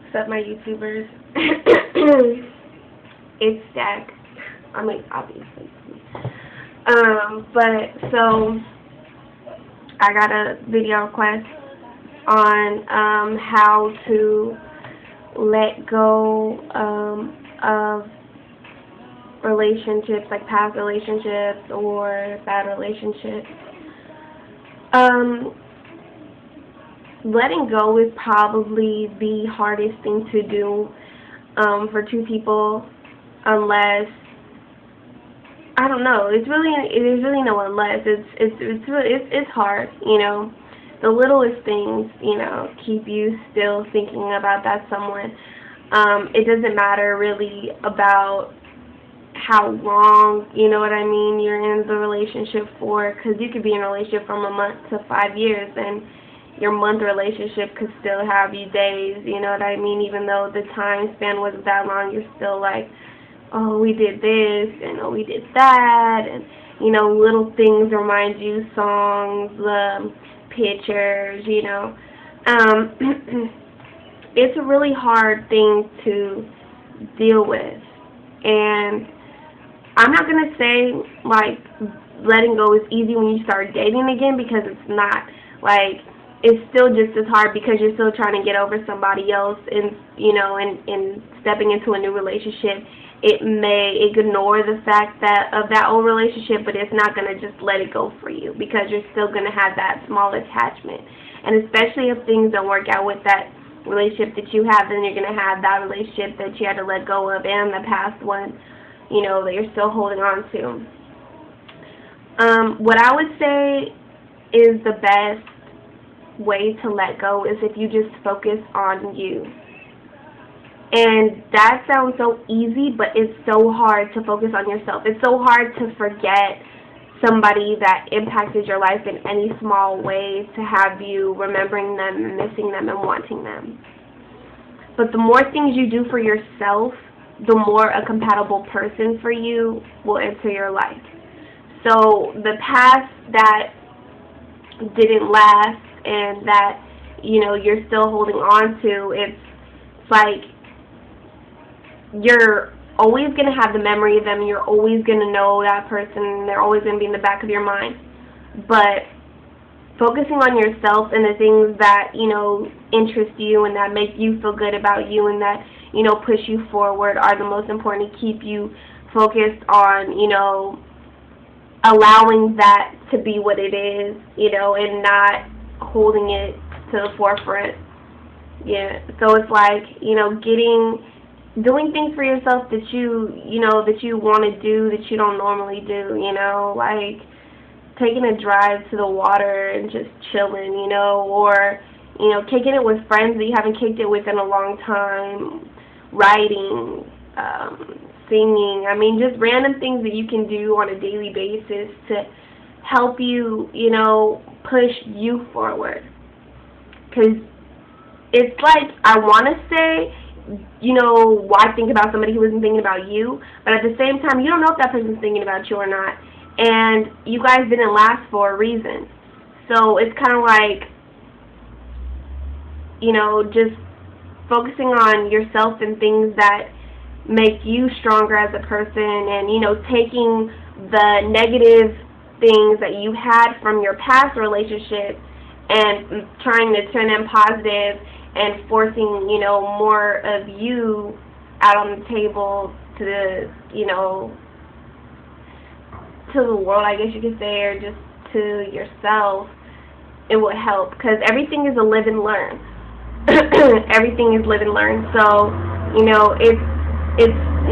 Except my YouTubers. It's Stack. I mean, obviously. But so I got a video request on how to let go of relationships, like past relationships or bad relationships. Um, Letting go is probably the hardest thing to do for two people, unless I don't know. It is really no unless. It's hard, you know. The littlest things, you know, keep you still thinking about that someone. It doesn't matter really about how long, you know what I mean, you're in the relationship for, because you could be in a relationship from a month to 5 years, and your month relationship could still have you days, you know what I mean, even though the time span wasn't that long, you're still like, oh, we did this, and oh, we did that, and, you know, little things remind you, songs, pictures, you know. It's a really hard thing to deal with, and I'm not going to say, like, letting go is easy when you start dating again, because it's not. Like, it's still just as hard because you're still trying to get over somebody else, and, you know, and stepping into a new relationship. It may ignore the fact that of that old relationship, but it's not going to just let it go for you, because you're still going to have that small attachment. And especially if things don't work out with that relationship that you have, then you're going to have that relationship that you had to let go of, and the past one, you know, that you're still holding on to. What I would say is the best way to let go is if you just focus on you. And that sounds so easy, but it's so hard to focus on yourself. It's so hard to forget somebody that impacted your life in any small way, to have you remembering them and missing them and wanting them. But the more things you do for yourself, the more a compatible person for you will enter your life. So the past that didn't last and that, you know, you're still holding on to, it's like you're always going to have the memory of them. You're always going to know that person, and they're always going to be in the back of your mind. But focusing on yourself and the things that, you know, interest you and that make you feel good about you and that, you know, push you forward are the most important to keep you focused on, you know, allowing that to be what it is, you know, and not holding it to the forefront. Yeah, so it's like, you know, doing things for yourself that you know, that you want to do that you don't normally do, you know, like taking a drive to the water and just chilling, you know, or, you know, kicking it with friends that you haven't kicked it with in a long time, writing, singing. I mean, just random things that you can do on a daily basis to help you, you know, push you forward. Because it's like, I want to say, you know, why think about somebody who isn't thinking about you? But at the same time, you don't know if that person's thinking about you or not. And you guys didn't last for a reason. So it's kind of like, you know, just focusing on yourself and things that make you stronger as a person, and, you know, taking the negative things that you had from your past relationship and trying to turn them positive and forcing, you know, more of you out on the table to the, you know, to the world, I guess you could say, or just to yourself. It will help, because everything is a live and learn. Everything is live and learn. So, you know, it's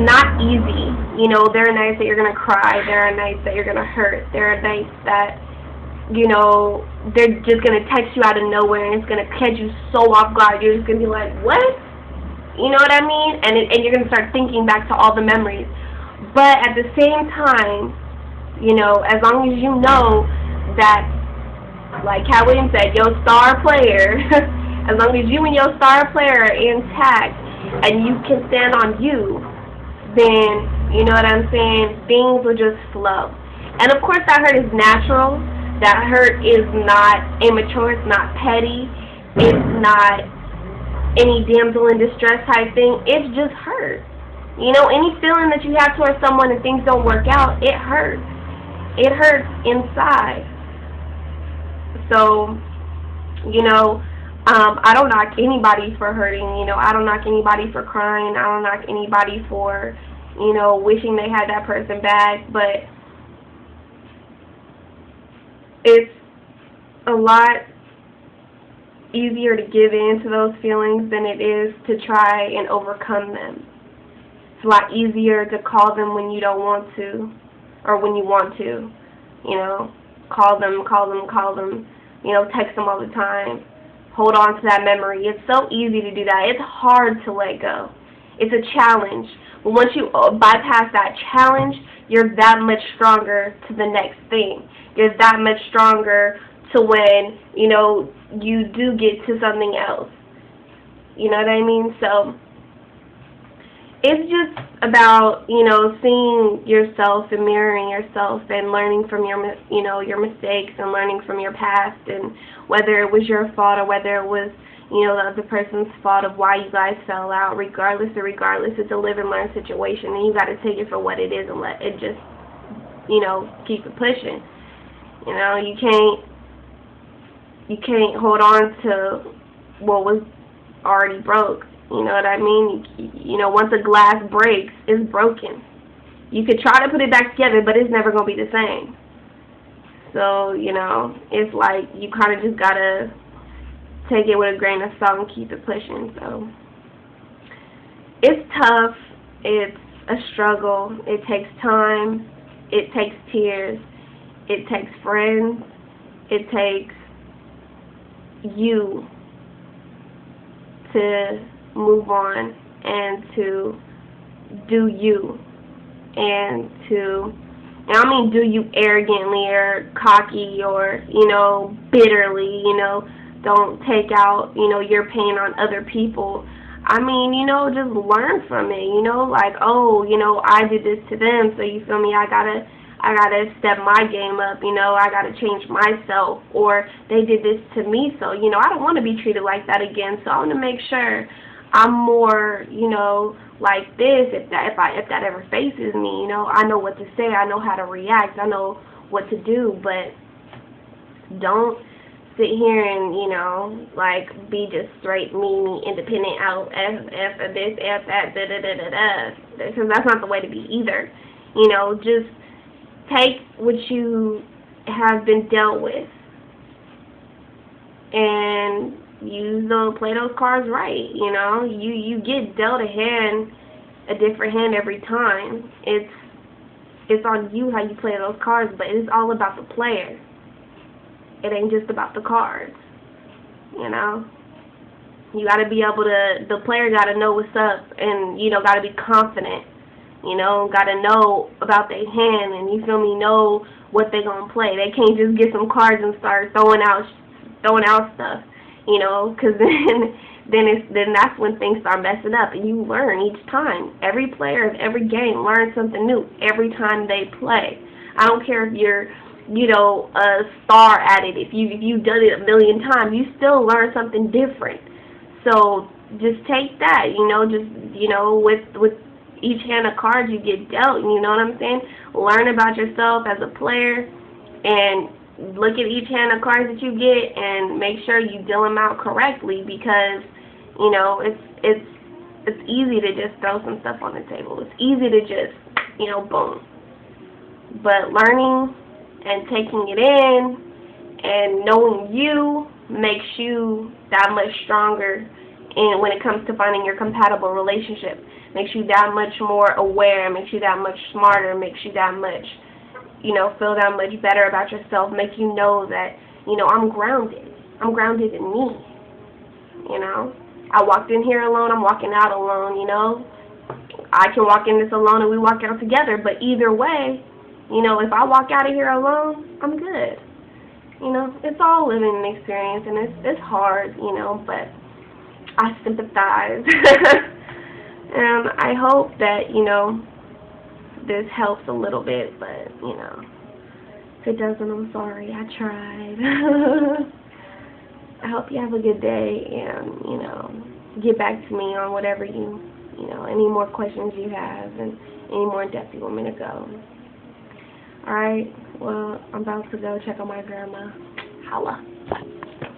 not easy. You know, there are nights that you're going to cry. There are nights that you're going to hurt. There are nights that, you know, they're just going to text you out of nowhere, and it's going to catch you so off guard. You're just going to be like, what? You know what I mean? And you're going to start thinking back to all the memories. But at the same time, you know, as long as you know that, like Cat Williams said, your star player, as long as you and your star player are intact and you can stand on you, then, you know what I'm saying, things will just flow. And of course that hurt is natural. That hurt is not immature. It's not petty. It's not any damsel in distress type thing. It's just hurt. You know, any feeling that you have towards someone and things don't work out, it hurts. It hurts inside. So, you know, I don't knock anybody for hurting. You know, I don't knock anybody for crying. I don't knock anybody for, you know, wishing they had that person back. But it's a lot easier to give in to those feelings than it is to try and overcome them. It's a lot easier to call them when you don't want to, or when you want to. You know, call them, you know, text them all the time. Hold on to that memory. It's so easy to do that. It's hard to let go. It's a challenge. But once you bypass that challenge, you're that much stronger to the next thing. You're that much stronger to when, you know, you do get to something else. You know what I mean? So it's just about, you know, seeing yourself and mirroring yourself and learning from your, you know, your mistakes and learning from your past, and whether it was your fault or whether it was, you know, the other person's fault of why you guys fell out. Regardless, it's a live and learn situation, and you got to take it for what it is and let it just, you know, keep it pushing. You know, you can't hold on to what was already broke. You know what I mean? You know, once a glass breaks, it's broken. You could try to put it back together, but it's never going to be the same. So, you know, it's like you kind of just got to take it with a grain of salt and keep it pushing. So it's tough. It's a struggle. It takes time. It takes tears. It takes friends. It takes you to move on and to do you, and to, and I don't mean do you arrogantly or cocky or, you know, bitterly, you know, don't take out, you know, your pain on other people. I mean, you know, just learn from it, you know, like, oh, you know, I did this to them, so you feel me, I gotta step my game up, you know, I gotta change myself, or they did this to me, so, you know, I don't want to be treated like that again, so I want to make sure I'm more, you know, like this. If that ever faces me, you know, I know what to say, I know how to react, I know what to do. But don't sit here and, you know, like, be just straight me, independent, out, F this, F that, da da da da da. Because that's not the way to be either. You know, just take what you have been dealt with and play those cards right. You know, you get dealt a different hand every time. It's on you how you play those cards, but it's all about the player. It ain't just about the cards. You know, you got to be able to, the player got to know what's up, and, you know, got to be confident. You know, got to know about their hand, and, you feel me, know what they gonna play. They can't just get some cards and start throwing out stuff. You know, because then that's when things start messing up, and you learn each time. Every player of every game learns something new every time they play. I don't care if you're, you know, a star at it. If you've done it a million times, you still learn something different. So just take that, you know, just, you know, with each hand of cards you get dealt, you know what I'm saying? Learn about yourself as a player, and look at each hand of cards that you get and make sure you deal them out correctly, because, you know, it's easy to just throw some stuff on the table. It's easy to just, you know, boom. But learning and taking it in and knowing you makes you that much stronger, and when it comes to finding your compatible relationship, makes you that much more aware, makes you that much smarter, makes you that much, you know, feel that much better about yourself, make you know that, you know, I'm grounded in me, you know. I walked in here alone, I'm walking out alone, you know. I can walk in this alone and we walk out together, but either way, you know, if I walk out of here alone, I'm good. You know, it's all living an experience, and it's hard, you know, but I sympathize. And I hope that, you know, this helps a little bit, but, you know, if it doesn't, I'm sorry. I tried. I hope you have a good day, and, you know, get back to me on whatever you know, any more questions you have and any more in depth you want me to go. Alright, well, I'm about to go check on my grandma. Holla.